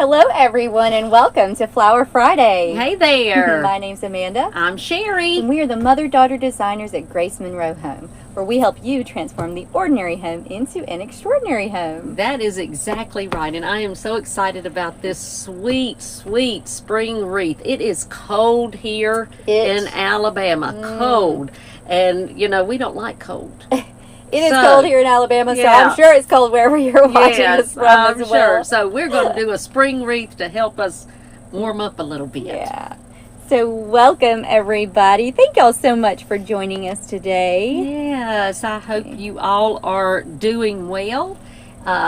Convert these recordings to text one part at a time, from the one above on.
Hello everyone and welcome to Flower Friday. Hey there. My name's Amanda. I'm Sherry. And we are the mother-daughter designers at Monroe Home, where we help you transform the ordinary home into an extraordinary home. That is exactly right, and I am so excited about this sweet, sweet spring wreath. It is cold here in Alabama, cold, and you know, we don't like cold. It is cold here in Alabama, so I'm sure it's cold wherever you're watching this from as well. Sure. So we're going to do a spring wreath to help us warm up a little bit. Yeah. So welcome everybody. Thank y'all so much for joining us today. Yes, I hope you all are doing well.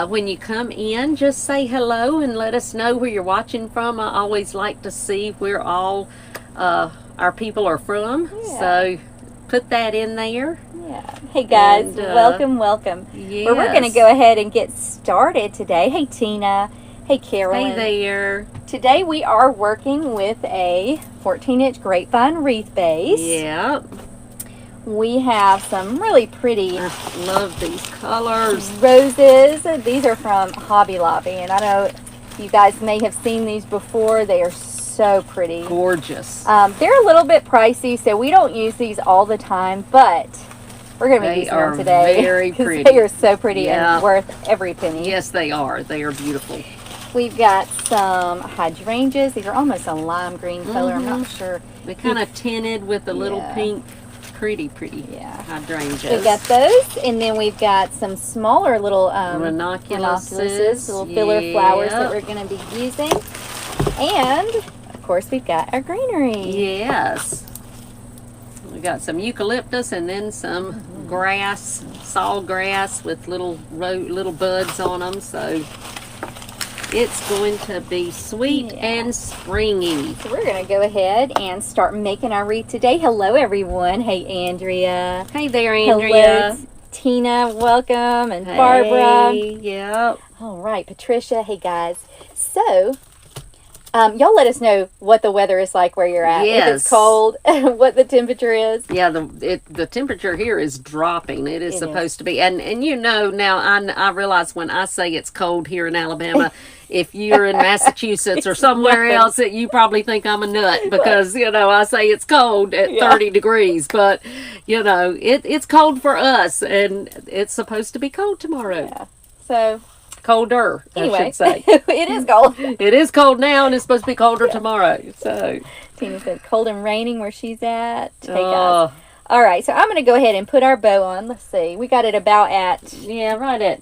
When you come in, just say hello and let us know where you're watching from. I always like to see where all our people are from. Yeah. So put that in there. Yeah. Hey guys, welcome. Yes. Well, we're going to go ahead and get started today. Hey Tina. Hey Carolyn. Hey there. Today we are working with a 14-inch grapevine wreath base. Yep. We have some really pretty... I love these colors. Roses. These are from Hobby Lobby, and I know you guys may have seen these before. They are so pretty. Gorgeous. They're a little bit pricey, so we don't use these all the time, but we're going to be using them today. They are very pretty. They are so pretty and worth every penny. Yes, they are. They are beautiful. We've got some hydrangeas. These are almost a lime green color. I'm not sure. They're kind of tinted with a little pink. Pretty hydrangeas. We've got those, and then we've got some smaller little ranunculuses, little filler flowers that we're going to be using. And, of course, we've got our greenery. Yes. We got some eucalyptus and then some grass, saw grass with little buds on them. So it's going to be sweet and springy. So we're going to go ahead and start making our wreath today. Hello, everyone. Hey, Andrea. Hey there, Andrea. Hello, Tina. Welcome. And Barbara. Yep. All right, Patricia. Hey, guys. So... y'all let us know what the weather is like where you're at. Yes. If it's cold, what the temperature is. Yeah, the temperature here is dropping. It is supposed to be. And you know, now I realize when I say it's cold here in Alabama, if you're in Massachusetts or somewhere else, that you probably think I'm a nut because, you know, I say it's cold at 30 degrees. But, you know, it's cold for us, and it's supposed to be cold tomorrow. Yeah. So... colder, anyway, I should say. It is cold. It is cold now, and it's supposed to be colder tomorrow. So Tina said cold and raining where she's at. Hey, guys. All right, so I'm going to go ahead and put our bow on. Let's see. We got it about at... yeah, right at,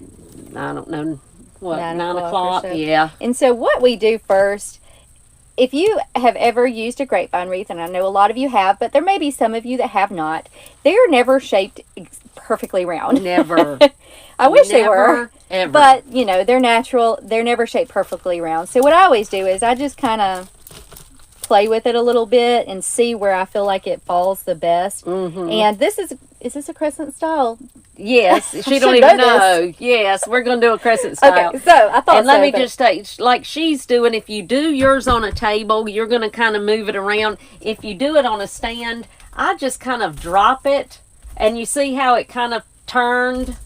I don't know, what, 9 o'clock? So. Yeah. And so what we do first, if you have ever used a grapevine wreath, and I know a lot of you have, but there may be some of you that have not, they are never shaped perfectly round. Never. I wish they were. Ever. But, you know, they're natural. They're never shaped perfectly round. So what I always do is I just kind of play with it a little bit and see where I feel like it falls the best. And this is this a crescent style? Yes. She don't even know. Yes, we're going to do a crescent style. Okay, so I thought and let me just say, like she's doing, if you do yours on a table, you're going to kind of move it around. If you do it on a stand, I just kind of drop it, and you see how it kind of turned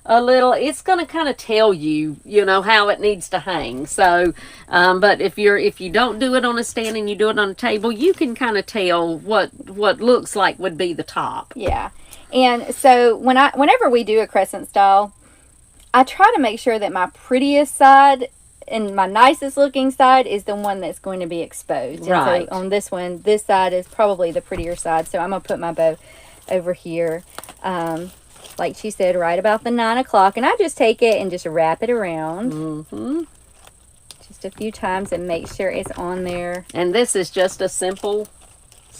a little. It's going to kind of tell you, you know, how it needs to hang. So, but if you don't do it on a stand and you do it on a table, you can kind of tell what looks like would be the top. Yeah. And so whenever we do a crescent style, I try to make sure that my prettiest side and my nicest looking side is the one that's going to be exposed. Right. And so on this one, this side is probably the prettier side. So I'm going to put my bow over here. Like she said, right about the 9 o'clock. And I just take it and just wrap it around. Just a few times and make sure it's on there. And this is just a simple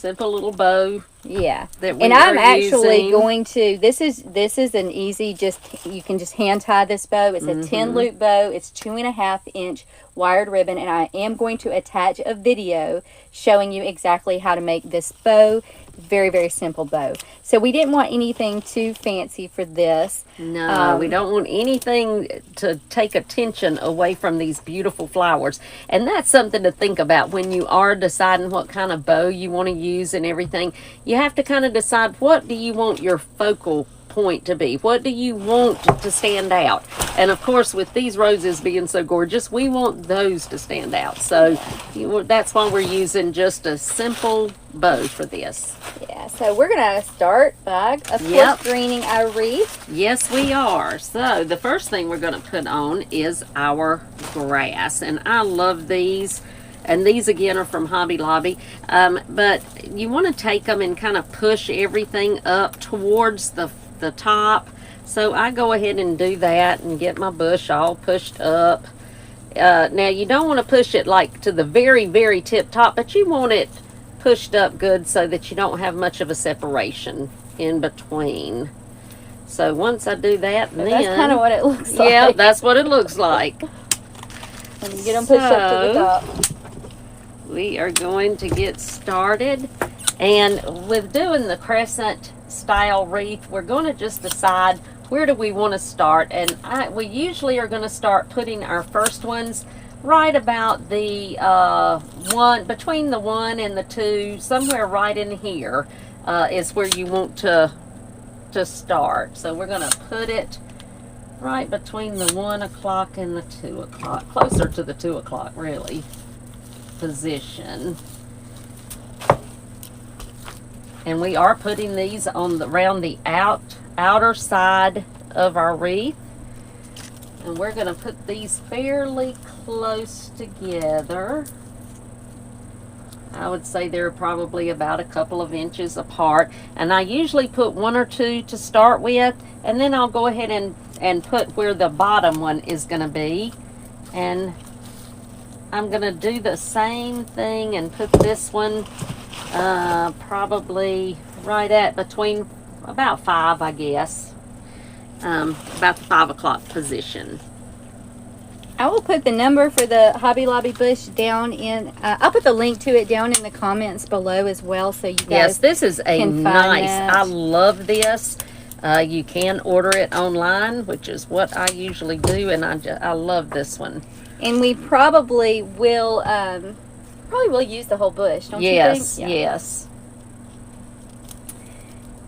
little bow. Yeah. That we and I'm actually using. going to, this is an easy, you can just hand tie this bow. It's a 10 loop bow. It's 2.5 inch wired ribbon. And I am going to attach a video showing you exactly how to make this bow. Very, very simple bow. So we didn't want anything too fancy for this. No, we don't want anything to take attention away from these beautiful flowers. And that's something to think about when you are deciding what kind of bow you want to use and everything. You have to kind of decide, what do you want your focal point to be? What do you want to stand out? And of course, with these roses being so gorgeous, we want those to stand out. So that's why we're using just a simple bow for this. Yeah, so we're going to start by, of course, greening our wreath. Yes, we are. So the first thing we're going to put on is our grass. And I love these. And these, again, are from Hobby Lobby. But you want to take them and kind of push everything up towards the top. So I go ahead and do that and get my bush all pushed up. Now, you don't want to push it like to the very, very tip top, but you want it pushed up good so that you don't have much of a separation in between. So once I do that, then that's kind of what it looks like. Yeah, that's what it looks like. And you get them pushed up to the top. We are going to get started, and with doing the crescent style wreath, we're going to just decide where do we want to start. And we usually are going to start putting our first ones right about the between the 1 and the 2, somewhere right in here is where you want to start. So we're going to put it right between the 1 o'clock and the 2 o'clock, closer to the 2 o'clock really position. And we are putting these on around the outer side of our wreath, and we're going to put these fairly close together. I would say they're probably about a couple of inches apart, and I usually put 1 or 2 to start with, and then I'll go ahead and put where the bottom one is going to be. And I'm going to do the same thing and put this one probably right at between about 5, I guess. About the 5 o'clock position. I will put the number for the Hobby Lobby bush down in, I'll put the link to it down in the comments below as well, so you guys Yes, this is a can nice, find that. I love this. You can order it online, which is what I usually do, and I love this one. And we probably will use the whole bush, don't you think? Yeah. Yes.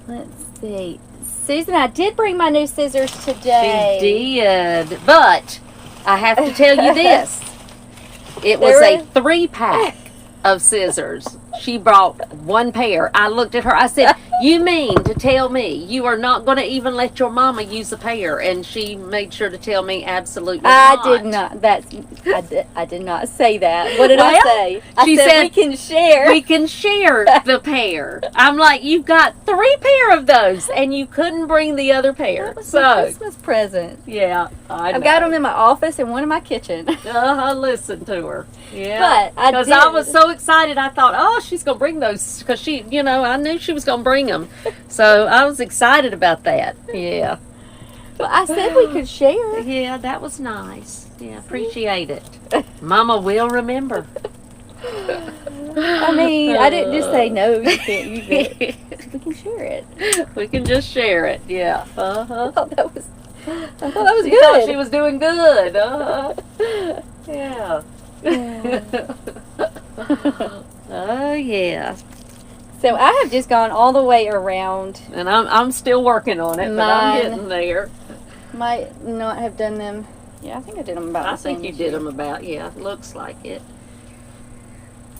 Let's see. Susan, I did bring my new scissors today. She did, but I have to tell you this. It was a 3-pack of scissors. She brought 1 pair. I looked at her. I said, "You mean to tell me you are not going to even let your mama use a pair?" And she made sure to tell me absolutely not. I did not. I did not say that. What did I say? She said said we can share. We can share the pair. I'm like, you've got 3 pair of those, and you couldn't bring the other pair. That was my Christmas present. Yeah, I've got them in my office and one in my kitchen. Listen to her. Yeah, but because I was so excited. I thought, oh, she's gonna bring those because she, I knew she was gonna bring them, so I was excited about that. Yeah. Well, I said we could share. Yeah, that was nice. Yeah, appreciate it. Mama will remember. I mean, I didn't just say no. You can't use it. We can share it. We can just share it. Yeah. I thought that was She good. thought she was doing good. Yeah. Oh yeah. So I have just gone all the way around. And I'm still working on it, but I'm getting there. Might not have done them. Yeah, I think I did them about the same. I think you did them about, looks like it.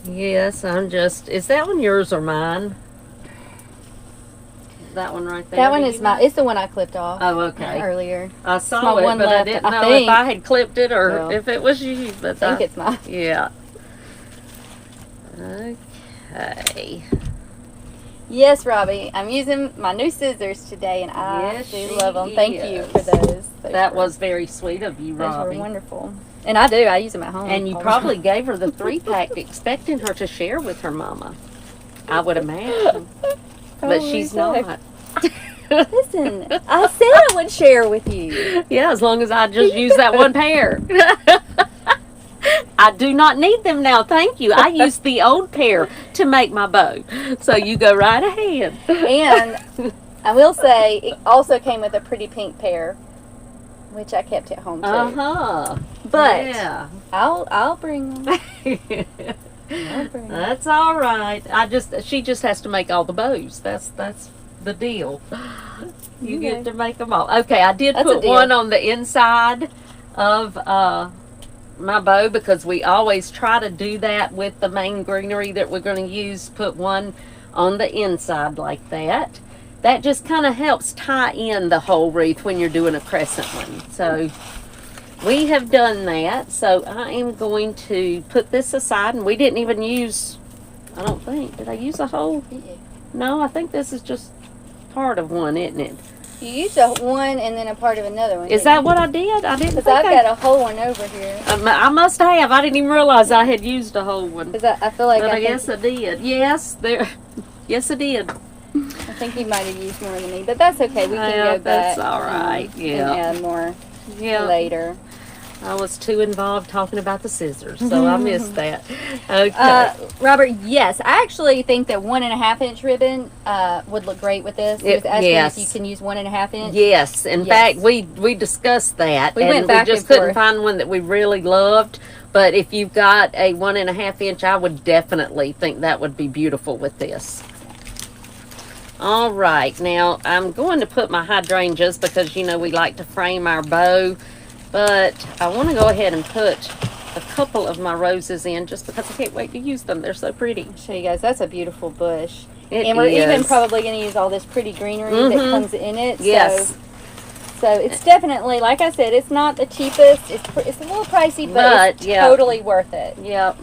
Yes, is that one yours or mine? That one right there? That one is mine. It's the one I clipped off. Oh, okay. Earlier. I saw it, but I didn't know if I had clipped it or if it was you. But I think it's mine. Yeah. Okay. Yes, Robbie. I'm using my new scissors today, and I do love them. Thank you for those. That was very sweet of you, Robbie. Those were wonderful. And I do. I use them at home. And you probably gave her the 3-pack expecting her to share with her mama. I would imagine. But she's not. Listen, I said I would share with you. Yeah, as long as I just use that 1 pair. I do not need them now, thank you. I used the old pair to make my bow. So you go right ahead. And I will say, it also came with a pretty pink pair, which I kept at home too. But yeah. I'll bring them. That's all right. She just has to make all the bows. That's the deal. You get to make them all. Okay, I did That's a put deal. one on the inside of my bow because we always try to do that with the main greenery that we're going to use. Put one on the inside like that. That just kind of helps tie in the whole wreath when you're doing a crescent one. So we have done that. So I am going to put this aside, and we didn't even use, I don't think, did I use a whole? No, I think this is just part of one, isn't it? You used a one and then a part of another one. Is that what I did? I didn't. Because I've got a whole one over here. I must have. I didn't even realize I had used a whole one. Because I feel like But I guess I did. Yes, there. Yes, I did. I think you might have used more than me, but that's okay. We can go back. That's all right. Yeah. And add more later. I was too involved talking about the scissors, so I missed that. Okay. Robert, yes, I actually think that 1.5 inch ribbon would look great with this. He was asking if you can use 1.5 inch. Yes, in fact, we discussed that. We went back we just and couldn't forth. find one that we really loved. But if you've got a 1.5 inch, I would definitely think that would be beautiful with this. All right, now I'm going to put my hydrangeas because you know we like to frame our bow. But I want to go ahead and put a couple of my roses in just because I can't wait to use them. They're so pretty. I'll show you guys. That's a beautiful bush. It and we're is. even probably going to use all this pretty greenery that comes in it. Yes. So it's definitely, like I said, it's not the cheapest. It's a little pricey, but it's totally worth it. Yep.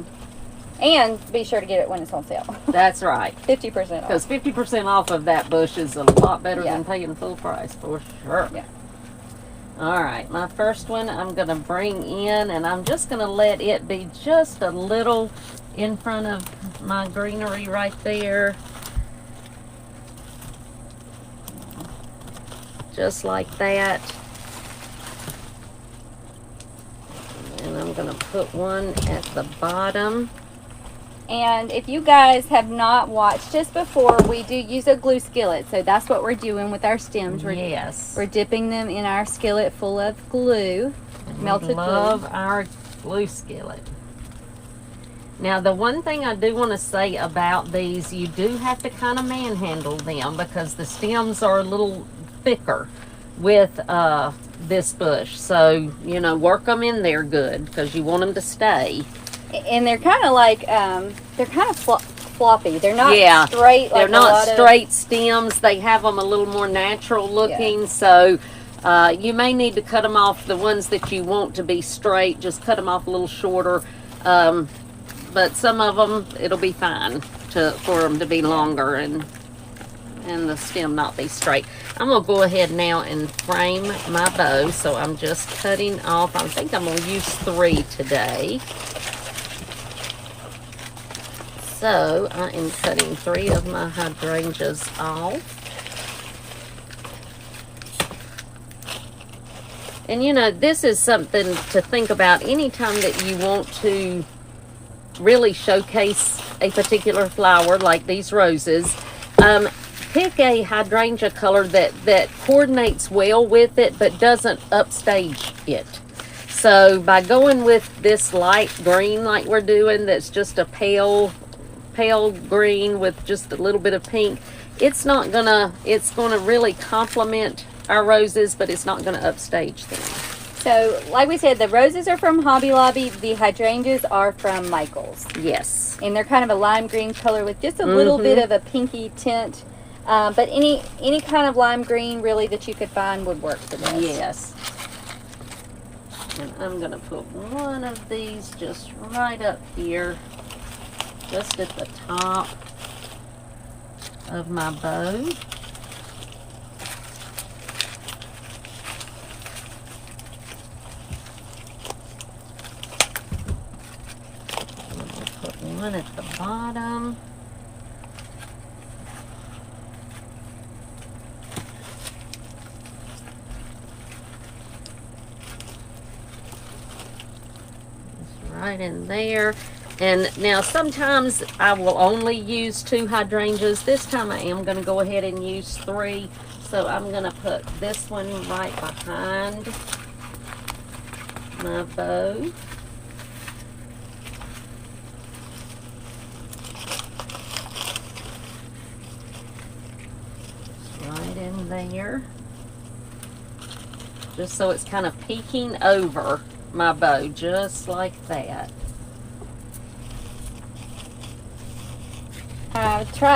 And be sure to get it when it's on sale. That's right. 50% off. Because 50% off of that bush is a lot better than paying full price for sure. Yeah. All right, my first one I'm going to bring in, and I'm just going to let it be just a little in front of my greenery right there. Just like that. And I'm going to put one at the bottom. And if you guys have not watched just before, we do use a glue skillet. So that's what we're doing with our stems. We're dipping them in our skillet full of glue, melted glue. Love our glue skillet. Now, the one thing I do want to say about these, you do have to kind of manhandle them because the stems are a little thicker with this bush. So, you know, work them in there good because you want them to stay. And they're kind of like, they're kind of floppy. They're not straight. They're not straight stems. They have them a little more natural looking. Yeah. So you may need to cut them off. The ones that you want to be straight, just cut them off a little shorter. But some of them, it'll be fine for them to be longer and the stem not be straight. I'm going to go ahead now and frame my bow. So I'm just cutting off. I think I'm going to use 3 today. So I am cutting 3 of my hydrangeas off. And you know, this is something to think about anytime that you want to really showcase a particular flower like these roses. Pick a hydrangea color that coordinates well with it but doesn't upstage it. So by going with this light green like we're doing, that's just a pale green with just a little bit of pink, it's gonna really complement our roses, but it's not gonna upstage them. So like we said, the roses are from Hobby Lobby, the hydrangeas are from Michael's. Yes. And they're kind of a lime green color with just a little bit of a pinky tint. But any kind of lime green really that you could find would work for this. Yes. And I'm gonna put one of these just right up here, just at the top of my bow. I'm gonna put one at the bottom. Just right in there. And now sometimes I will only use 2 hydrangeas. This time I am going to go ahead and use 3. So I'm going to put this one right behind my bow. Just right in there. just so it's kind of peeking over my bow, just like that.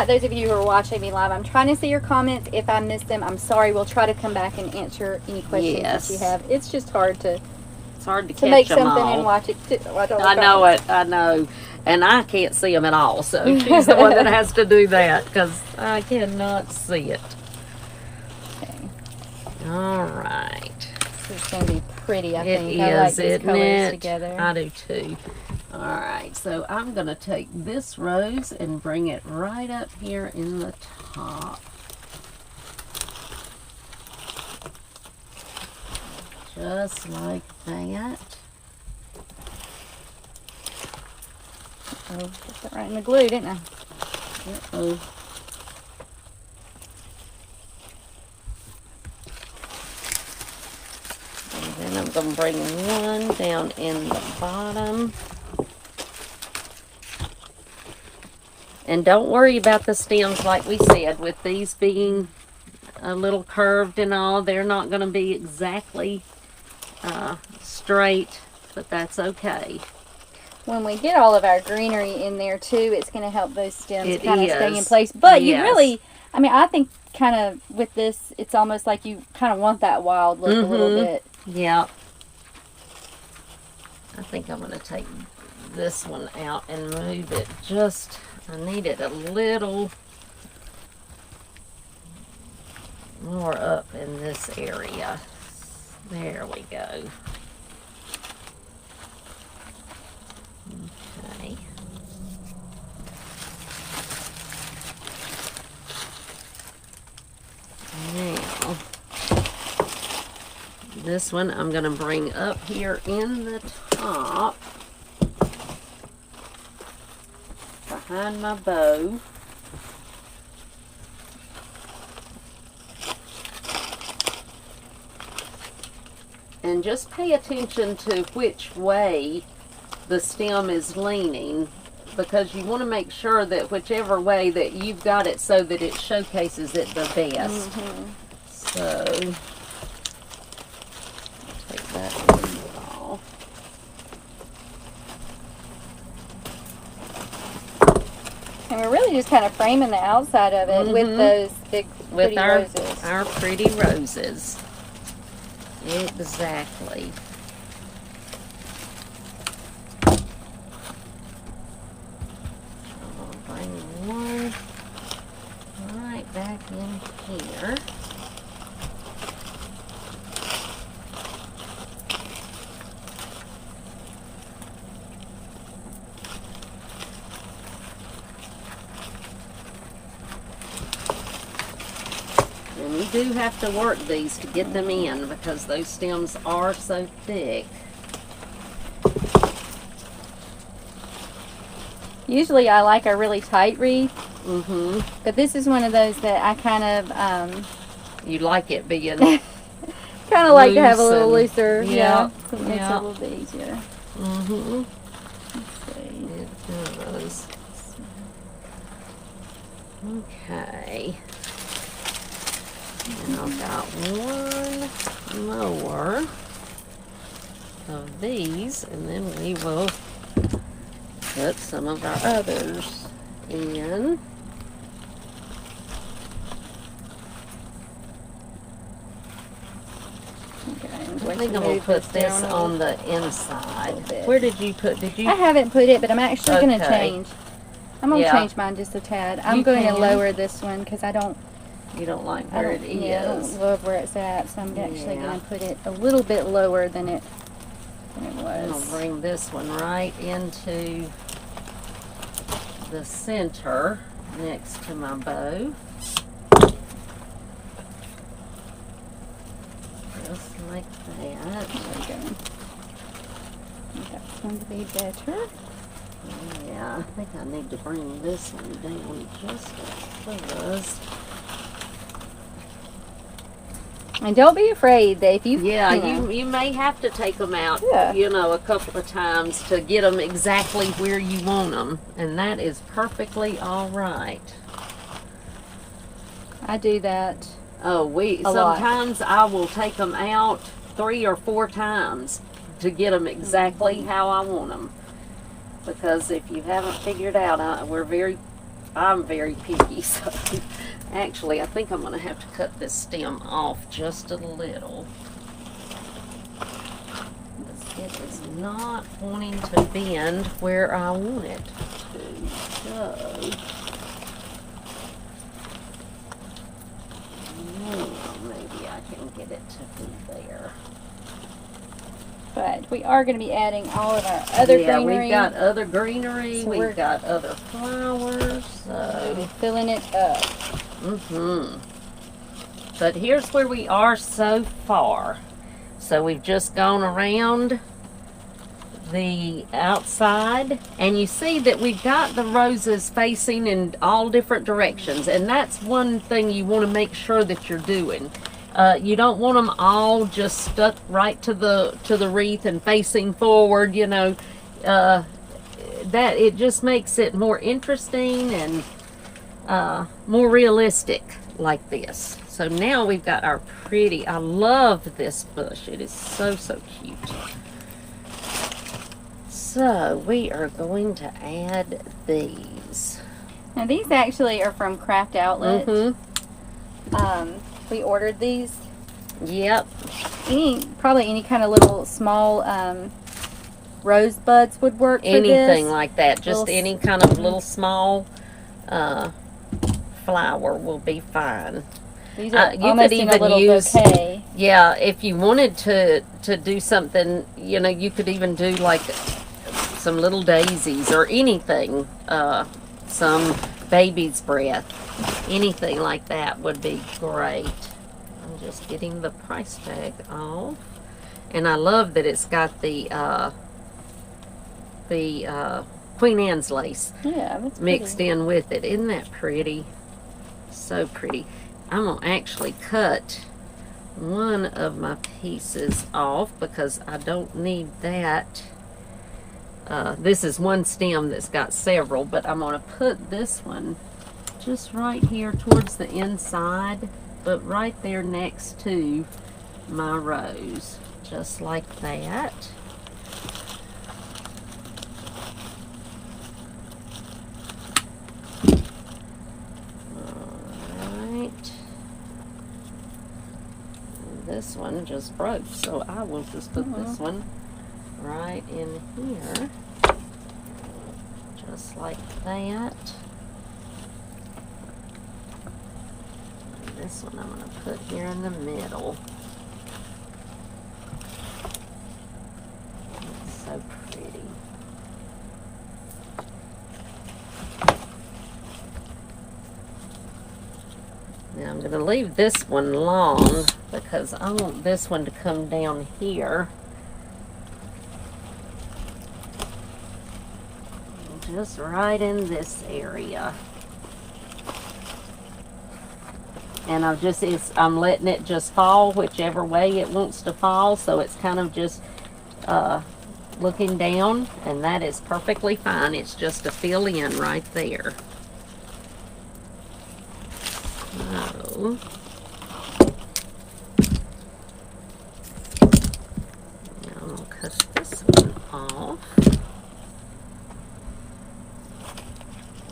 Those of you who are watching me live, I'm trying to see your comments. If I missed them, I'm sorry. We'll try to come back and answer any questions that you have. It's just hard to catch make them something all. And watch it. I know it. I know. And I can't see them at all, so she's the one that has to do that because I cannot see it. Okay. All right. This is going to be pretty, I think. It I like is, these isn't colors it? together. I do too. All right, so I'm going to take this rose and bring it right up here in the top. Just like that. Oh, put that right in the glue, didn't I? Uh-oh. And then I'm going to bring one down in the bottom. And don't worry about the stems, like we said, with these being a little curved and all, they're not going to be exactly straight, but that's okay. When we get all of our greenery in there too, it's going to help those stems kind of stay in is. place. But you Yes. really, I mean, I think kind of with this, it's almost like you kind of want that wild look a little bit. Yeah. I think I'm going to take this one out and move it just, I need it a little more up in this area. There we go. Okay. Now, this one I'm going to bring up here in the top behind my bow. And just pay attention to which way the stem is leaning, because you want to make sure that whichever way that you've got it so that it showcases it the best. So, take that one off. And we're really just kind of framing the outside of it with those big pretty roses. Our pretty roses. Exactly. I'll bring one right back in here. And you do have to work these to get them in because those stems are so thick. Usually I like a really tight wreath, Mm-hmm. but this is one of those that I kind of You like it being kind of like to have a little loose looser. and- Yeah, so it makes it yeah. a little bit easier. Mm-hmm. Let's see. It does. Okay. And I've got one more of these, and then we will put some of our others in. Okay, I think I'm going to put this on the inside. bit. Where did you put, I haven't put it, but I'm actually going to Okay. change. I'm going to Yeah. change mine just a tad. I'm You going to can. lower this one because I don't you don't like where it is? Yeah, I don't love where it's at, so I'm actually Yeah. going to put it a little bit lower than it I'll was. bring this one right into the center next to my bow. Just like that. There we go. That's going to be better. Yeah, I think I need to bring this one down just because. And don't be afraid that if you You may have to take them out, Yeah. a couple of times to get them exactly where you want them, and that is perfectly all right. I do that. Oh, lot. sometimes I will take them out 3 or 4 times to get them exactly how I want them. Because if you haven't figured out, I'm very picky. So actually, I think I'm going to have to cut this stem off just a little. It is not wanting to bend where I want it to go. Maybe I can get it to be there. But we are going to be adding all of our other greenery. Yeah, we've got other greenery. So we've got other flowers. So we're filling it up. But here's where we are so far. So we've just gone around the outside, and you see that we've got the roses facing in all different directions, and that's one thing you want to make sure that you're doing. You don't want them all just stuck right to the wreath and facing forward, you know. That it just makes it more interesting and more realistic like this. So now we've got our pretty, I love this bush. It is so, so cute. So we are going to add these. Now these actually are from Craft Outlet. We ordered these. Yep. Probably any kind of little small rosebuds would work for anything this. Like that. Just any kind of little small flower will be fine. These are you could even use bouquet. Yeah, if you wanted to do something, you know, you could even do like some little daisies or anything, some baby's breath, anything like that would be great. I'm just getting the price tag off, and I love that it's got the Queen Anne's lace mixed in with it. Isn't that pretty? So pretty. I'm going to actually cut one of my pieces off because I don't need that. This is one stem that's got several, but I'm going to put this one just right here towards the inside, but right there next to my rose, just like that. This one just broke, so I will just put this one right in here, just like that. And this one I'm going to put here in the middle. It's so pretty. Now I'm going to leave this one long because I want this one to come down here. Just right in this area. And I'm letting it just fall whichever way it wants to fall, so it's kind of just looking down, and that is perfectly fine. It's just to fill in right there. So, now I'm going to cut this one off.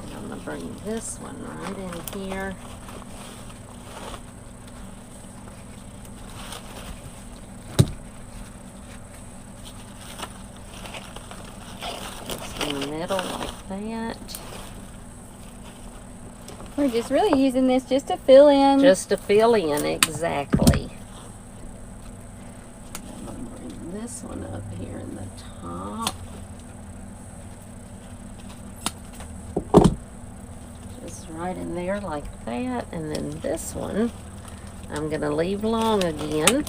And I'm going to bring this one right in here. Just in the middle like that. We're just really using this just to fill in. Just to fill in, exactly. I'm going to bring this one up here in the top. Just right in there like that. And then this one, I'm going to leave long again. And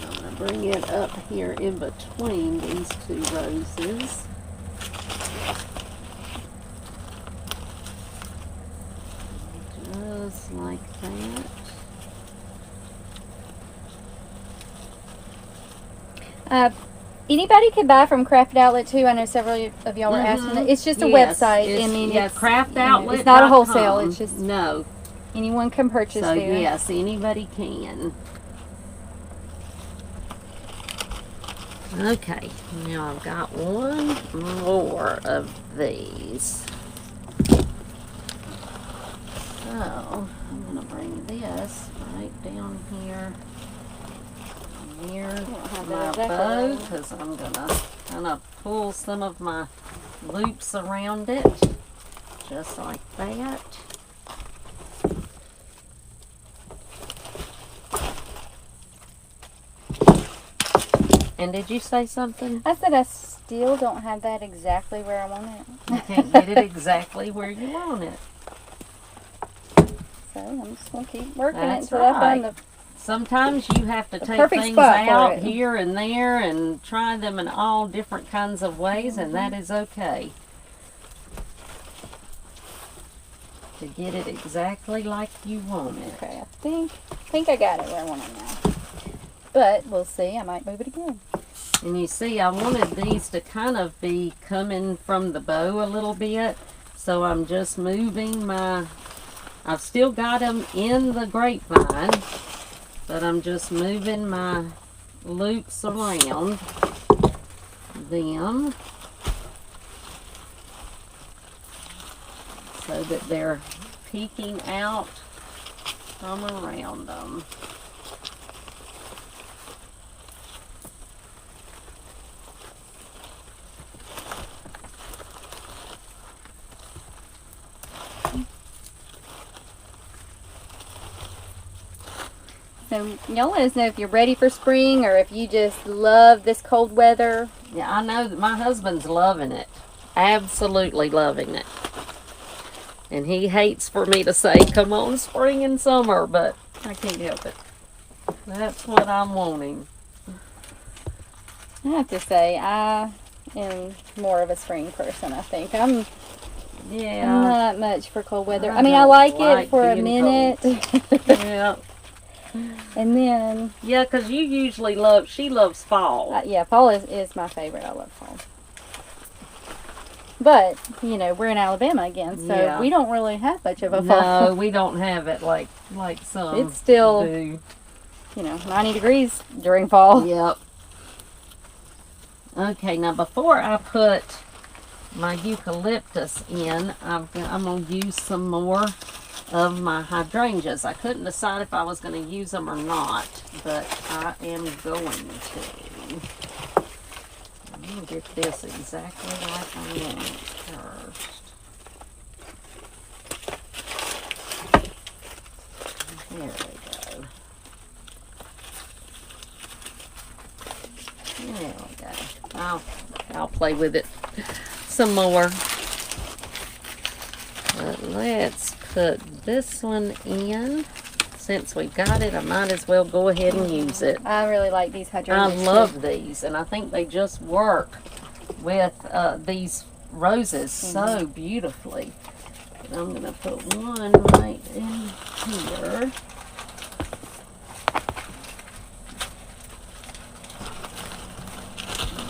I'm going to bring it up here in between these two roses. Just like that. Anybody could buy from Craft Outlet too. I know several of y'all were asking. It's just a website. Craft Outlet. It's not a wholesale. It's just no. Anyone can purchase So there. yes, anybody can. Okay, now I've got one more of these. So I'm gonna bring this right down here near my bow, because I'm gonna kind of pull some of my loops around it, just like that. And did you say something? I said I still don't have that exactly where I want it. You can't get it exactly where you want it. So I'm just going to keep working That's it until I find right. Sometimes you have to take perfect things spot for out it. here and there and try them in all different kinds of ways, and that is okay. To get it exactly like you want it. Okay, I think I got it where I want it now. But we'll see. I might move it again. And you see, I wanted these to kind of be coming from the bow a little bit, so I'm just moving my... I've still got them in the grapevine, but I'm just moving my loops around them so that they're peeking out from around them. So y'all let us know if you're ready for spring or if you just love this cold weather. Yeah, I know that my husband's loving it. Absolutely loving it. And he hates for me to say, come on, spring and summer, but I can't help it. That's what I'm wanting. I have to say, I am more of a spring person, I think. I'm not much for cold weather. I mean, I like it for a minute. Yeah. And then... Yeah, because you usually she loves fall. yeah, fall is my favorite. I love fall. But, you know, we're in Alabama again, so we don't really have much of a fall. No, we don't have it like some It's still, do. you know, 90 degrees during fall. Yep. Okay, now before I put my eucalyptus in, I'm going to use some more of my hydrangeas. I couldn't decide if I was going to use them or not, but I am going to. I'm going to get this exactly like I want it first. There we go. There we go. I'll play with it some more. But let's put this one in. Since we got it, I might as well go ahead and use it. I really like these hydrangeas. I love these, and I think they just work with these roses so beautifully. And I'm going to put one right in here.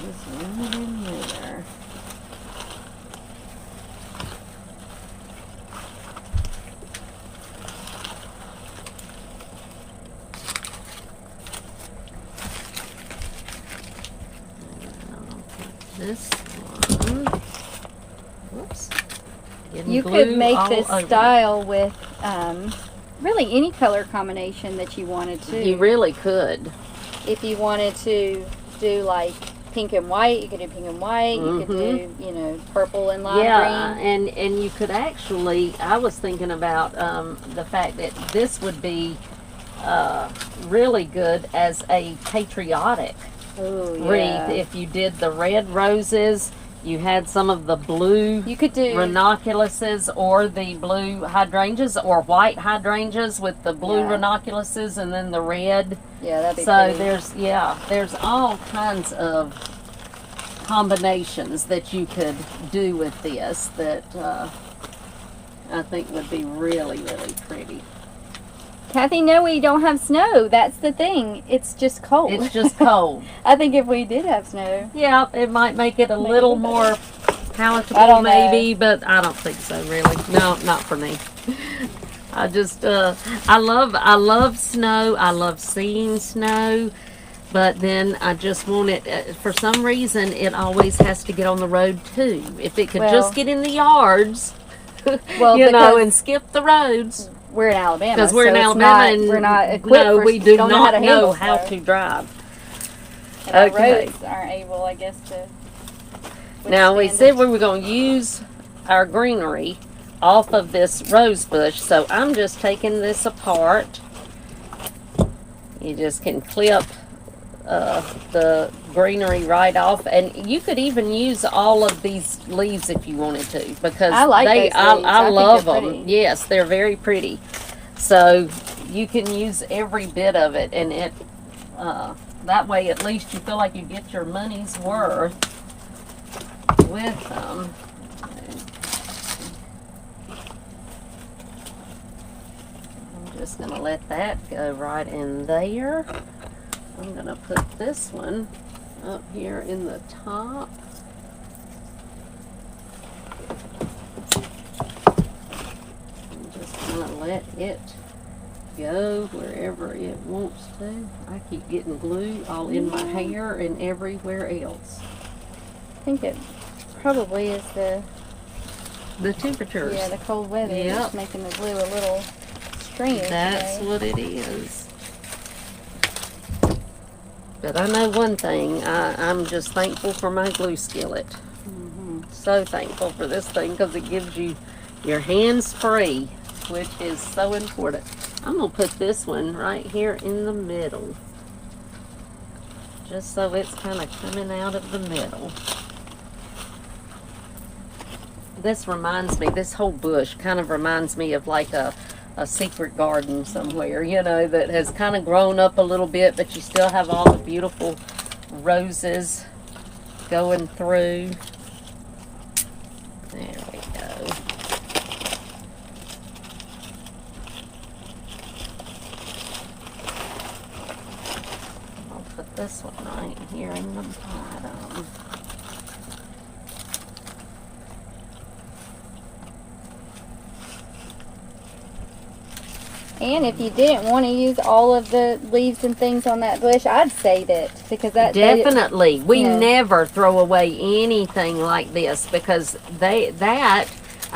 This one in there. This one. Whoops. You could make this style with really any color combination that you wanted to. You really could. If you wanted to do like pink and white, you could do pink and white. You could do, you know, purple and lime green. and you could actually, I was thinking about the fact that this would be really good as a patriotic wreath. If you did the red roses, you had some of the blue you could do ranunculuses, or the blue hydrangeas, or white hydrangeas with the blue ranunculuses and then the red. Yeah, that'd be so pretty. there's all kinds of combinations that you could do with this that I think would be really, really pretty. Kathy, no, we don't have snow. That's the thing. It's just cold. It's just cold. I think if we did have snow. Yeah, it might make it a little more palatable maybe, but I don't think so really. No, not for me. I just, I love snow. I love seeing snow. But then I just want it, for some reason, it always has to get on the road too. If it could just get in the yards, well, you know, and skip the roads. We're in Alabama. Because we're so in it's Alabama not, and we're not equipped no, for, we do don't not know handle how snow. to drive. And our Okay. roads aren't able, I guess, to Now we withstand said it. we were going to use our greenery off of this rose bush, so I'm just taking this apart. You just can clip the greenery right off, and you could even use all of these leaves if you wanted to, because I like those leaves. I think love they're them. pretty. Yes, they're very pretty. So you can use every bit of it, and it that way at least you feel like you get your money's worth with them. I'm just gonna let that go right in there. I'm going to put this one up here in the top. I'm just going to let it go wherever it wants to. I keep getting glue all in my hair and everywhere else. I think it probably is the temperatures. Yeah, the cold weather is making the glue a little stringy. That's what it is. But I know one thing, I'm just thankful for my glue skillet. So thankful for this thing because it gives you your hands free, which is so important. I'm going to put this one right here in the middle, just so it's kind of coming out of the middle. This reminds me, this whole bush kind of reminds me of like a secret garden somewhere, you know, that has kind of grown up a little bit, but you still have all the beautiful roses going through. There we go. I'll put this one right here in the bottom. And if you didn't want to use all of the leaves and things on that bush, I'd save it because that definitely we never throw away anything like this because I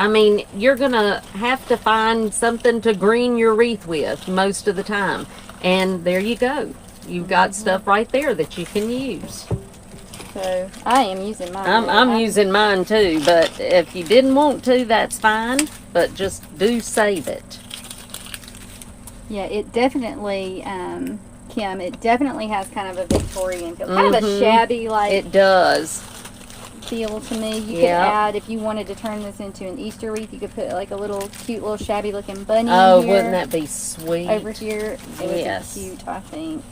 mean, you're gonna have to find something to green your wreath with most of the time, and there you go. You've got stuff right there that you can use. So I am using mine. I'm using mine too, but if you didn't want to, that's fine. But just do save it. Yeah, it definitely, Kim, it definitely has kind of a Victorian feel. Kind of a shabby, like... It does. Feel to me. You could add, if you wanted to turn this into an Easter wreath, you could put like a little cute little shabby looking bunny Oh, here, wouldn't that be sweet? over here. It would be cute, I think.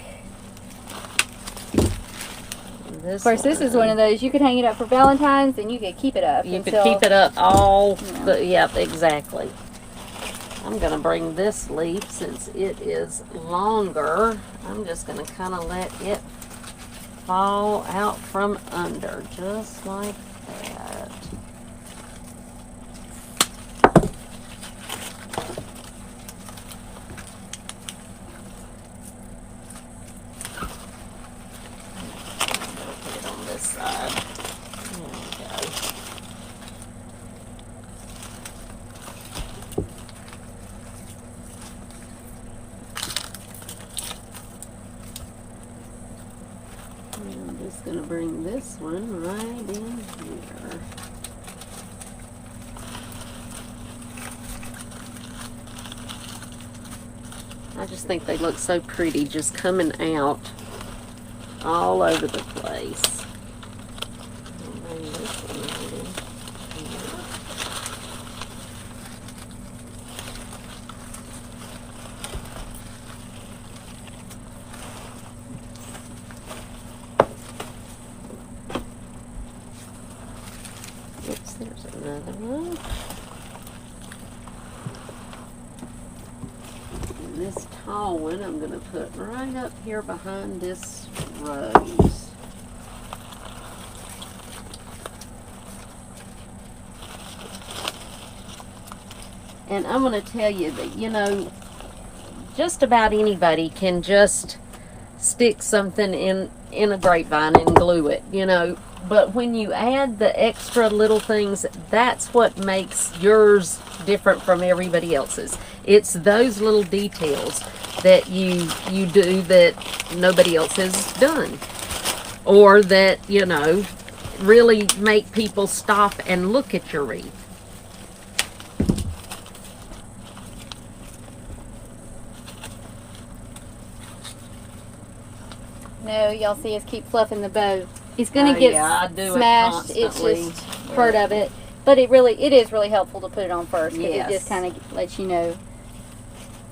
Of course, this is one of those, you could hang it up for Valentine's and you could keep it up. You could keep it up all, yep, exactly. I'm going to bring this leaf, since it is longer, I'm just going to kind of let it fall out from under, just like that. Put it on this side. There we go. I'm just going to bring this one right in here. I just think they look so pretty just coming out all over the place. I'll bring this one right in here. Oops, there's another one. And this tall one I'm going to put right up here behind this rose. And I'm going to tell you that, you know, just about anybody can just stick something in a grapevine and glue it, you know. But when you add the extra little things, that's what makes yours different from everybody else's. It's those little details that you do that nobody else has done. Or that, you know, really make people stop and look at your wreath. No, y'all see us keep fluffing the bow. It's gonna get smashed. It's just part of it, but it is really helpful to put it on first because it just kind of lets you know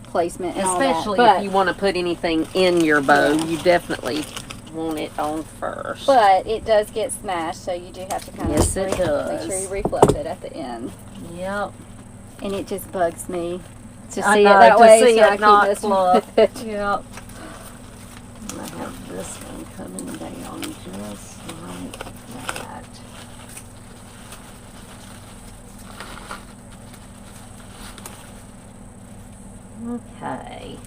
placement and especially all that. if you want to put anything in your bow, you definitely want it on first. But it does get smashed, so you do have to kind of it does. make sure you refluff it at the end. Yep. And it just bugs me to see it that way, so I keep this fluff. Yep. I have this one coming down just like that. Okay.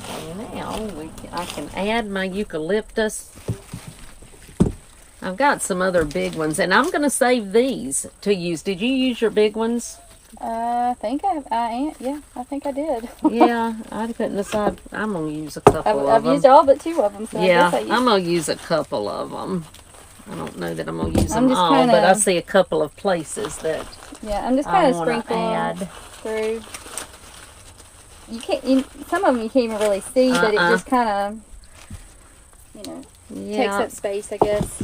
So now I can add my eucalyptus. I've got some other big ones, and I'm going to save these to use. Did you use your big ones? I think I think I did. Yeah, I couldn't decide. I'm going to use a couple of them. I've used all but 2 of them. So yeah, I guess I'm going to use a couple of them. I don't know that I'm going to use them all, but I see a couple of places that I'm just kind of sprinkling through. You can't. Some of them you can't even really see, but it just kind of, you know, takes up space, I guess.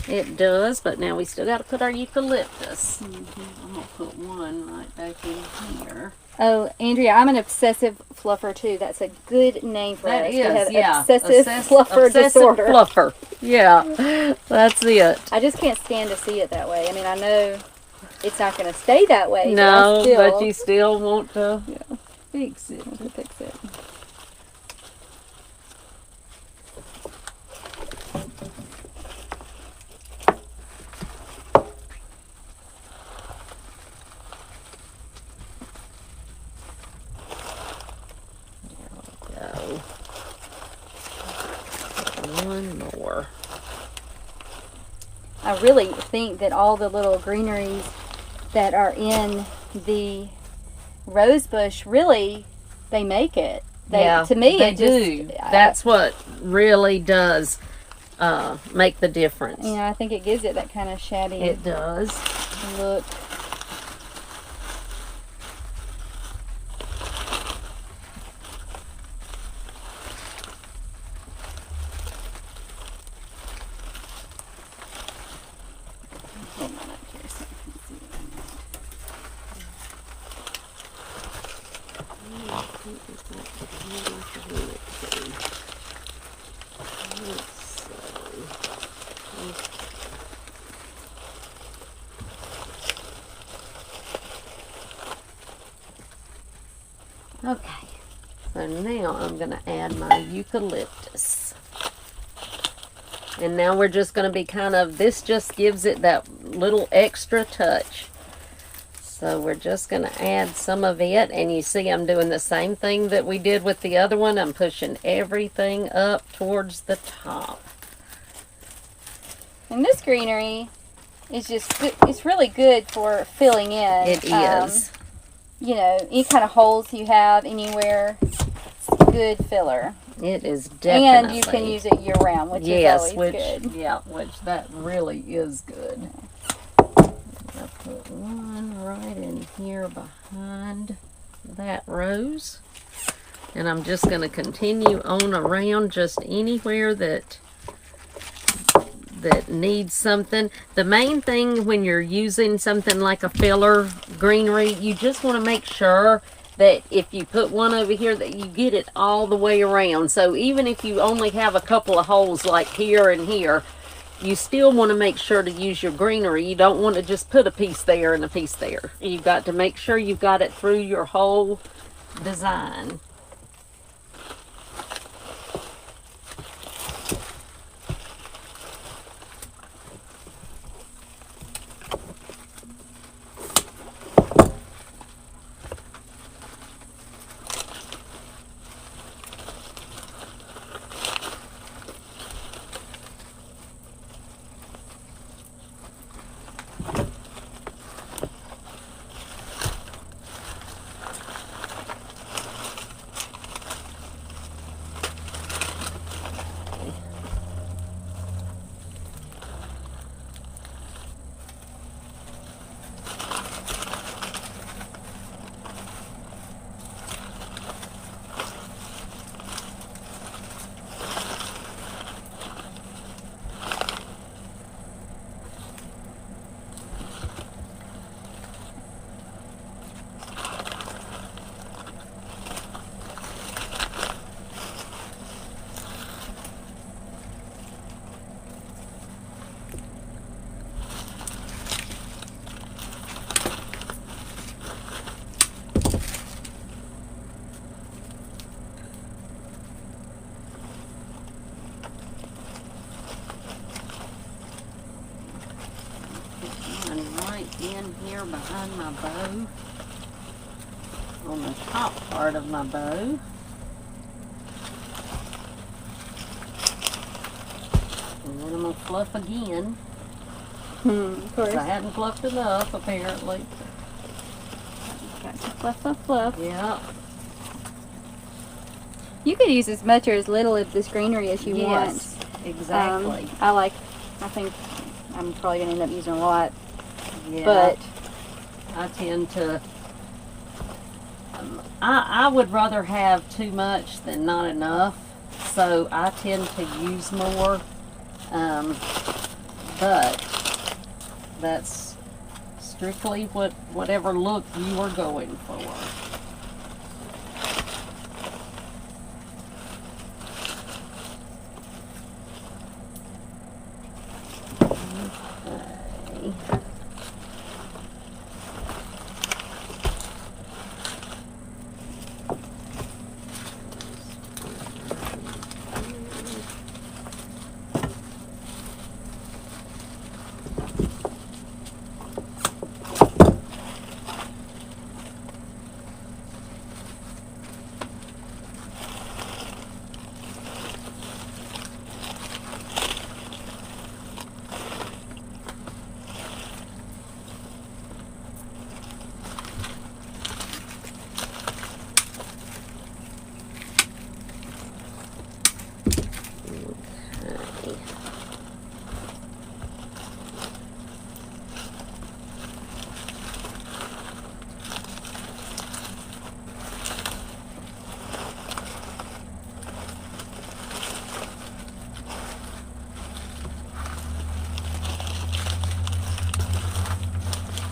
It does, but now we still got to put our eucalyptus. I'm going to put one right back in here. Oh, Andrea, I'm an obsessive fluffer too. That's a good name for that us. Is, Obsessive fluffer disorder. Fluffer. Yeah, that's it. I just can't stand to see it that way. I mean, I know it's not going to stay that way. No, but you still want to fix it. Fix it. One more. I really think that all the little greeneries that are in the rose bush, really, they make it. To me, they do. That's what really does make the difference. I think it gives it that kind of shabby. It does. Look. Okay, so now I'm going to add my eucalyptus. And now we're just going to be this just gives it that little extra touch. So we're just going to add some of it, and you see I'm doing the same thing that we did with the other one. I'm pushing everything up towards the top. And this greenery is just good. It's really good for filling in. It is. You know, any kind of holes you have anywhere, it's good filler. It is definitely. And you can use it year round, which is always good. Yeah, which that really is good. I put one right in here behind that rose. And I'm just going to continue on around just anywhere that needs something. The main thing when you're using something like a filler greenery, you just want to make sure that if you put one over here that you get it all the way around. So even if you only have a couple of holes like here and here, you still want to make sure to use your greenery. You don't want to just put a piece there and a piece there. You've got to make sure you've got it through your whole design. right in here behind my bow, on the top part of my bow. And then I'm going to fluff again. Of course. I hadn't fluffed enough, apparently. Got to fluff, fluff, fluff. Yeah. You could use as much or as little of this greenery as you want. Yes, exactly. I think I'm probably going to end up using a lot. Yeah. But I tend to, I would rather have too much than not enough. So I tend to use more. But that's strictly whatever look you are going for. Okay.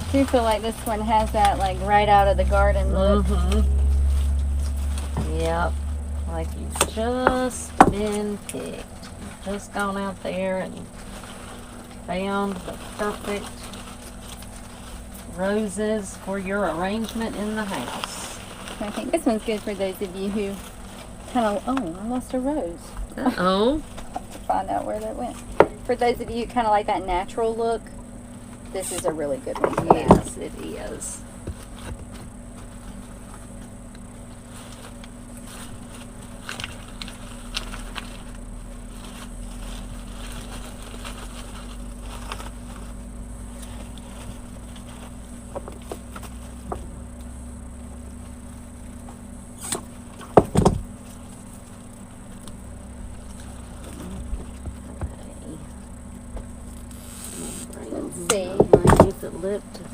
I do feel like this one has that like right out of the garden look. Yep. Like you've just been picked. Just gone out there and found the perfect roses for your arrangement in the house. I think this one's good for those of you who kind of, oh, I lost a rose. Uh-oh. I'll have to find out where that went. For those of you who kind of like that natural look, this is a really good one for that. Yes, it is.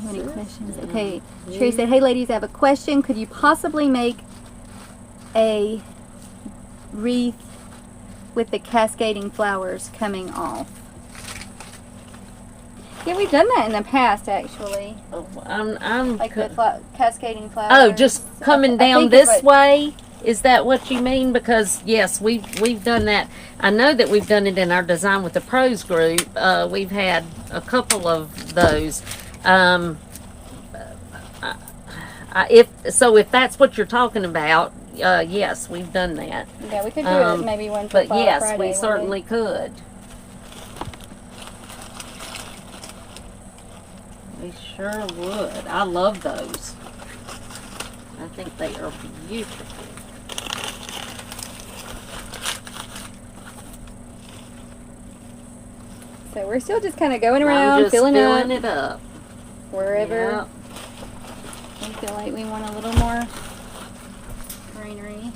Any questions? Okay. Sherry said, hey ladies, I have a question. Could you possibly make a wreath with the cascading flowers coming off? Yeah, we've done that in the past, actually. Oh, I'm like the cascading flowers. Oh, just coming down this way? Is that what you mean? Because yes, we've done that. I know that we've done it in our Design with the Pros group. We've had a couple of those. If that's what you're talking about, yes, we've done that. Yeah, we could do it maybe one for But yes, Friday, we certainly could. We sure would. I love those. I think they are beautiful. So we're still just kind of going around, filling it up. Wherever we feel like we want a little more greenery.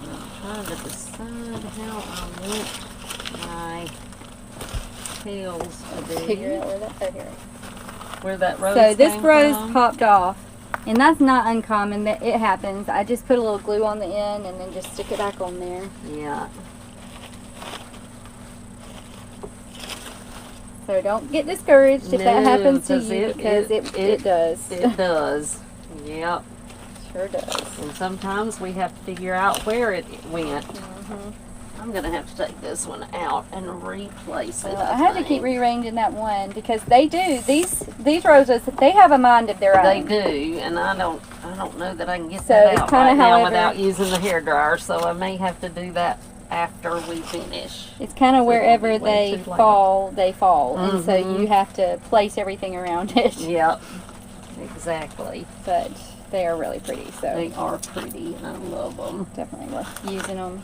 I'm trying to decide how I want my tails to be. Figure out where that, oh, here. Where that rose So this came rose from. popped off, and that's not uncommon. That it happens. I just put a little glue on the end and then just stick it back on there. Yeah. So don't get discouraged if that happens to you, because it does. It does. Yep. Sure does. And sometimes we have to figure out where it went. I'm going to have to take this one out and replace it. I had to keep rearranging that one because they do. These roses, they have a mind of their They own. do, and I don't know that I can get So that it's out kinda right now however- without using the hairdryer, so I may have to do that after we finish. It's kind of So wherever it'll be way they too loud. fall, and so you have to place everything around it. Yep, exactly. But they are really pretty, so They are pretty, and I love them. definitely worth using them.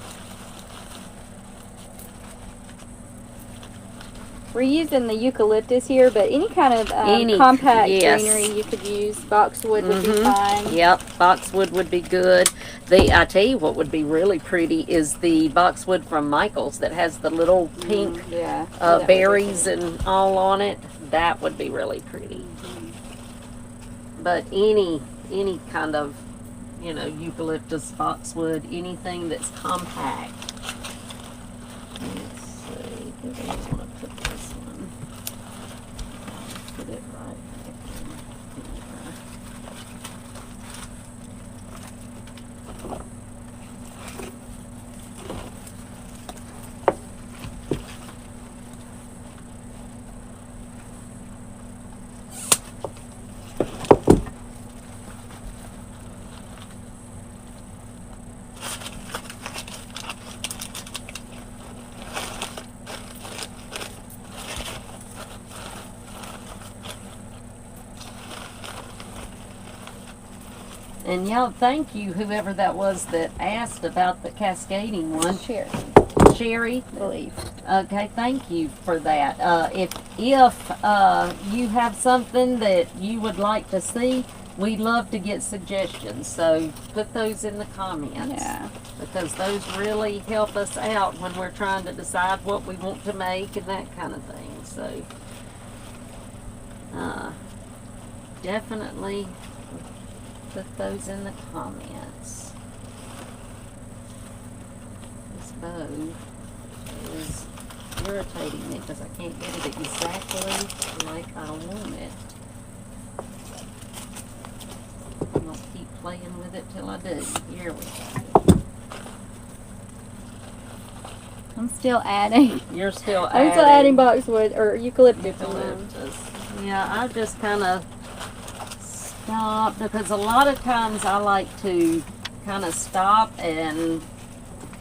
We're using the eucalyptus here, but any kind of compact greenery you could use. Boxwood would be fine. Yep, boxwood would be good. I tell you what would be really pretty is the boxwood from Michael's that has the little pink berries and all on it. That would be really pretty. But any kind of, you know, eucalyptus, boxwood, anything that's compact. Let's see, do I want to put this one? Put it right here. And y'all, thank you, whoever that was that asked about the cascading one. Sherry, I believe. Okay, thank you for that. If you have something that you would like to see, we'd love to get suggestions. So put those in the comments. Yeah. Because those really help us out when we're trying to decide what we want to make and that kind of thing. So definitely put those in the comments. This bow is irritating me because I can't get it exactly like I want it. I'm going to keep playing with it till I do. Here we go. I'm still adding. You're still I'm still adding boxwood or eucalyptus. Yeah, I just kind of stop because a lot of times I like to kind of stop and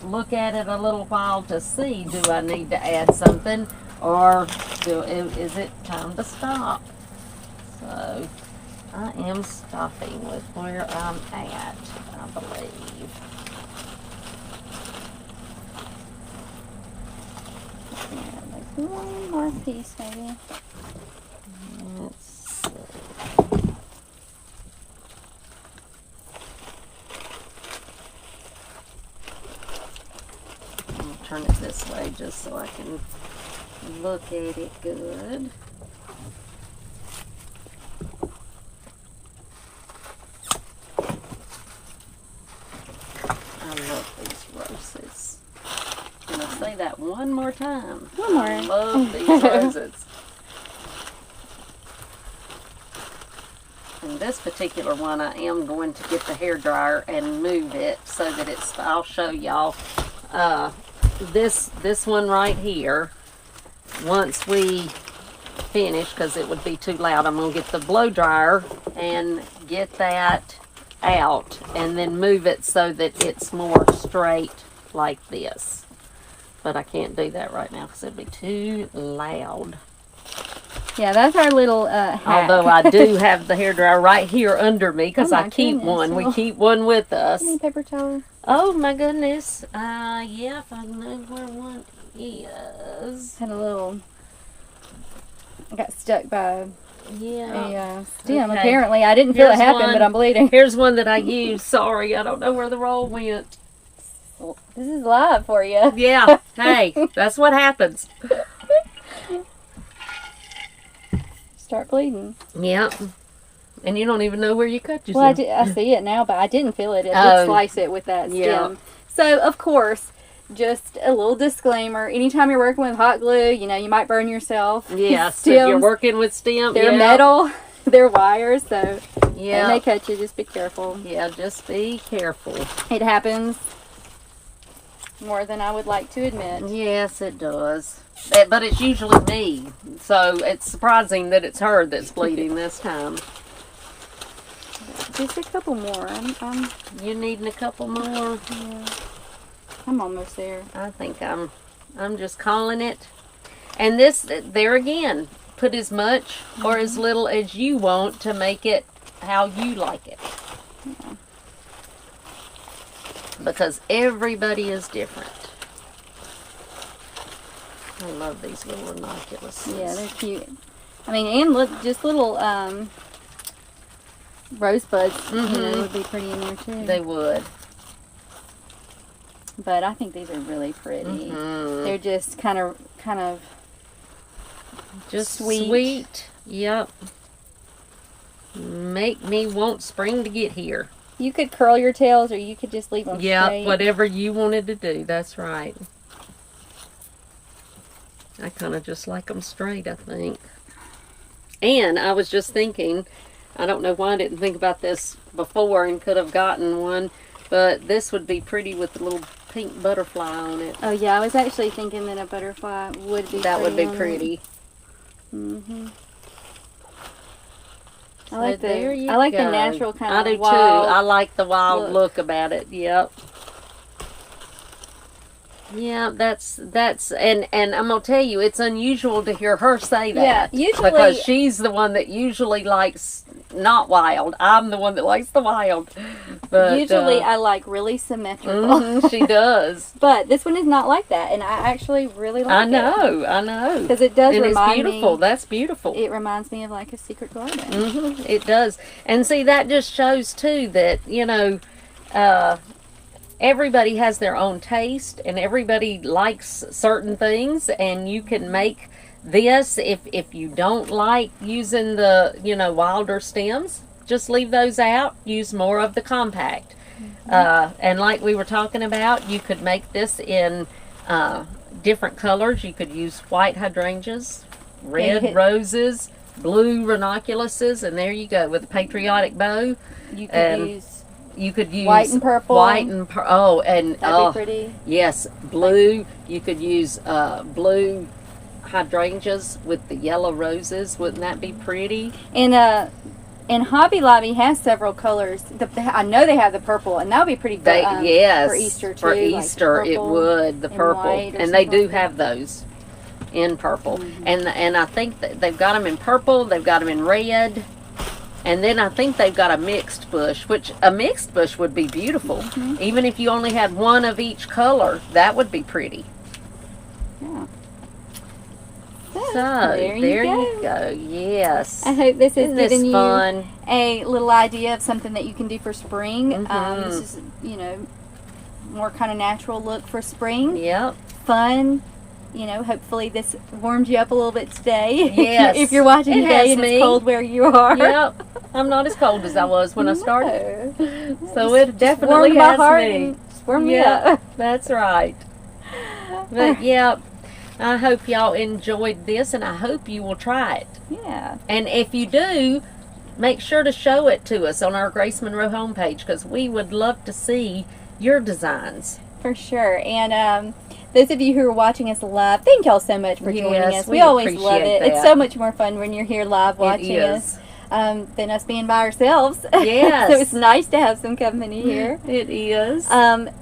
look at it a little while to see, do I need to add something or is it time to stop? So I am stopping with where I'm at, I believe. Yeah, like one more piece maybe. Let's see. I'll turn it this way just so I can look at it good. I love these roses. I'm going to say that one more time. One more. I love these roses. And this particular one, I am going to get the hairdryer and move it so that I'll show y'all. This one right here, once we finish, because it would be too loud, I'm going to get the blow dryer and get that out and then move it so that it's more straight like this. But I can't do that right now because it'd be too loud. Yeah, that's our little hack. Although I do have the hairdryer right here under me because I keep goodness. one. We keep one with us. Any paper towel? Oh my goodness. Yeah, if I know where one is. Had a little. I got stuck by a stem. Okay. Apparently, I didn't feel Here's it happen, one. but I'm bleeding. Here's one that I use. Sorry, I don't know where the roll went. This is live for you. Yeah. Hey, that's what happens. Start bleeding. Yep. And you don't even know where you cut yourself. Well, I see it now, but I didn't feel it. It did slice it with that stem. Yeah. So, of course, just a little disclaimer. Anytime you're working with hot glue, you know, you might burn yourself. Yes, if you're working with stem. They're metal. They're wires, so yeah, they may cut you. Just be careful. Yeah, just be careful. It happens more than I would like to admit. Yes, it does. But it's usually me, so it's surprising that it's her that's bleeding this time. Just a couple more. You needing a couple more? Yeah. I'm almost there. I think I'm just calling it. And this, there again, put as much or as little as you want to make it how you like it. Yeah. Because everybody is different. I love these little ranunculus. Yeah, they're cute. I mean, and look, just little rosebuds, you know, would be pretty in there too. They would. But I think these are really pretty. They're just kind of just sweet. Yep. Make me want spring to get here. You could curl your tails, or you could just leave them straight. Yeah, whatever you wanted to do. That's right. I kind of just like them straight, I think. And I was just thinking, I don't know why I didn't think about this before and could have gotten one, but this would be pretty with the little pink butterfly on it. Oh yeah, I was actually thinking that a butterfly would be That would be on pretty. it. I So like there you the go. natural kind of I do too. wild I like the wild look about it. Yep. Yeah, that's and I'm gonna tell you, it's unusual to hear her say that. Yeah, usually because she's the one that usually likes not wild. I'm the one that likes the wild. But usually I like really symmetrical. she does. But this one is not like that, and I actually really like it. I know. Because it does and remind it's beautiful. me. That's beautiful. It reminds me of like a secret garden. It does. And see, that just shows too that, you know, everybody has their own taste and everybody likes certain things, and you can make this if you don't like using the, you know, wilder stems, just leave those out, use more of the compact. And like we were talking about, you could make this in different colors. You could use white hydrangeas, red roses, blue ranunculuses, and there you go with a patriotic bow. You could use white and purple. That'd be pretty. Yes, blue. You could use blue hydrangeas with the yellow roses. Wouldn't that be pretty? And Hobby Lobby has several colors. I know they have the purple, and that would be pretty good for Easter too. For Easter, like it would, the purple, and they do have those in purple. And I think that they've got them in purple. They've got them in red. And then I think they've got a mixed bush, which a mixed bush would be beautiful. Even if you only had one of each color, that would be pretty. Yeah. So, there you go. Yes. I hope this is giving you fun? A little idea of something that you can do for spring. This is, you know, more kind of natural look for spring. Yep. Fun. You know, hopefully this warms you up a little bit today. Yes. if you're watching today and it's cold where you are. Yep. I'm not as cold as I was when I started. So it Just definitely warmed my has heart me. and warmed me up. That's right. But yeah, I hope y'all enjoyed this, and I hope you will try it. Yeah. And if you do, make sure to show it to us on our Grace Monroe homepage, because we would love to see your designs. For sure. And those of you who are watching us live, thank y'all so much for joining us. We always love it. It's so much more fun when you're here live watching us than us being by ourselves. Yes. So it's nice to have some company here. It is.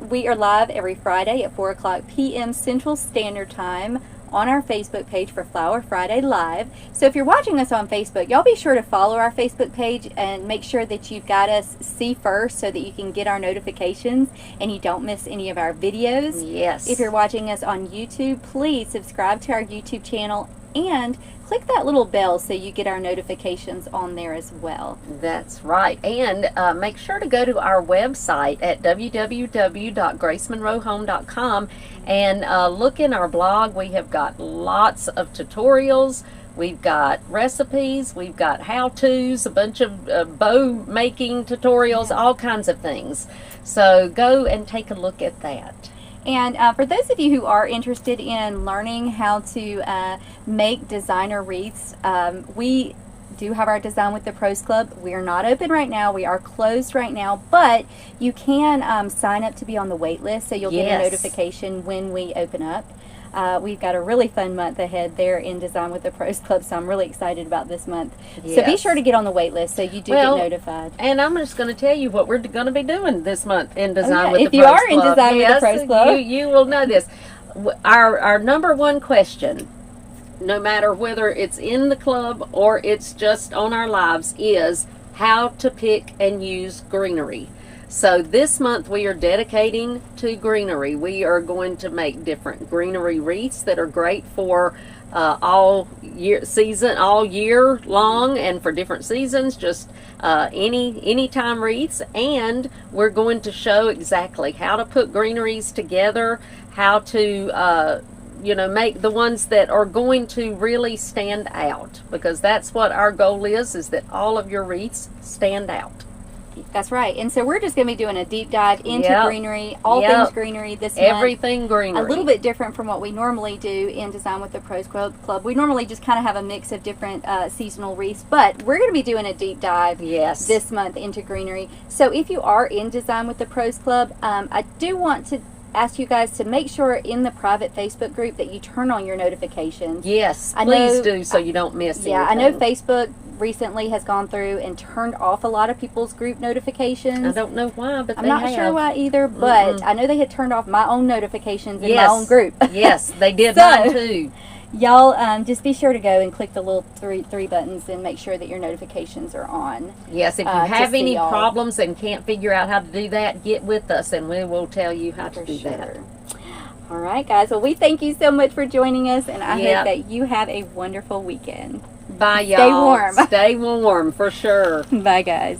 We are live every Friday at 4 o'clock p.m. Central Standard Time on our Facebook page for Flower Friday Live. So if you're watching us on Facebook, y'all be sure to follow our Facebook page and make sure that you've got us see first so that you can get our notifications and you don't miss any of our videos. Yes. If you're watching us on YouTube, please subscribe to our YouTube channel and click that little bell so you get our notifications on there as well. That's right. And make sure to go to our website at www.gracemonroehome.com and look in our blog. We have got lots of tutorials. We've got recipes. We've got how-tos, a bunch of bow making tutorials, all kinds of things. So go and take a look at that. And for those of you who are interested in learning how to make designer wreaths, we do have our Design with the Pros Club. We are not open right now. We are closed right now, but you can sign up to be on the wait list, so you'll get a notification when we open up. We've got a really fun month ahead there in Design with the Pros Club, so I'm really excited about this month. Yes. So be sure to get on the wait list so you do get notified. And I'm just going to tell you what we're going to be doing this month in Design with the Pros Club. If you are in Design with the Pros Club. You will know this. Our number one question, no matter whether it's in the club or it's just on our lives, is how to pick and use greenery. So this month we are dedicating to greenery. We are going to make different greenery wreaths that are great for all year long, and for different seasons, just anytime wreaths. And we're going to show exactly how to put greeneries together, how to make the ones that are going to really stand out, because that's what our goal is that all of your wreaths stand out. That's right. And so we're just going to be doing a deep dive into greenery, all things greenery this month. Everything greenery. A little bit different from what we normally do in Design with the Pros Club. We normally just kind of have a mix of different seasonal wreaths, but we're going to be doing a deep dive this month into greenery. So if you are in Design with the Pros Club, I do want to ask you guys to make sure in the private Facebook group that you turn on your notifications. Yes, please do, so you don't miss anything. I know Facebook recently has gone through and turned off a lot of people's group notifications. I don't know why, but I'm not sure why either, but I know they had turned off my own notifications in my own group. Yes, they did mine too. Y'all just be sure to go and click the little three buttons and make sure that your notifications are on. Yes, if you have any problems and can't figure out how to do that, get with us and we will tell you how to do that. All right, guys. Well, we thank you so much for joining us, and I hope that you have a wonderful weekend. Bye, y'all. Stay warm. Stay warm, for sure. Bye, guys.